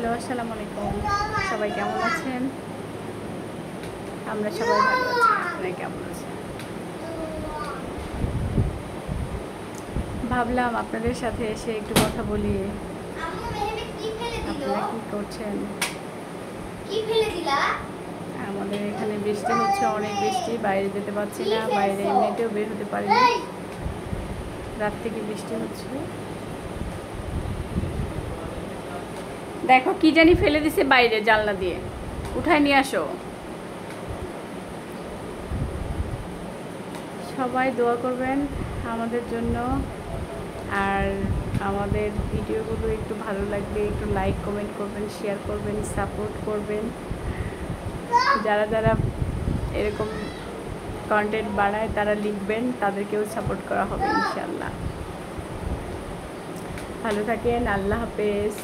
Hello, আসসালামু আলাইকুম। সবাই কেমন আছেন? আমরা সবাই ভালো আছি। আপনারা কেমন আছেন? ভাবলাম আপনাদের সাথে এসে একটু কথা বলি। আপনারা কি করছেন? আমাদের এখানে বৃষ্টি হচ্ছে, অনেক বৃষ্টি। বাইরে যেতে পারছি না, বাইরে এমনিতেও বের হতে পারি না। রাত থেকে বৃষ্টি হচ্ছে। দেখো কি জানি ফেলে দিছে বাইরে জানলা দিয়ে, উঠায় নিয়ে আসো। সবাই দোয়া করবেন আমাদের জন্য, আর আমাদের ভিডিওগুলো একটু ভালো লাগবে একটু লাইক কমেন্ট করবেন, শেয়ার করবেন, সাপোর্ট করবেন। যারা যারা এরকম কন্টেন্ট বানায় তারা লিখবেন, তাদেরকেও সাপোর্ট করা হবে ইনশাআল্লাহ। ভালো থাকেন, আল্লাহ হাফেজ।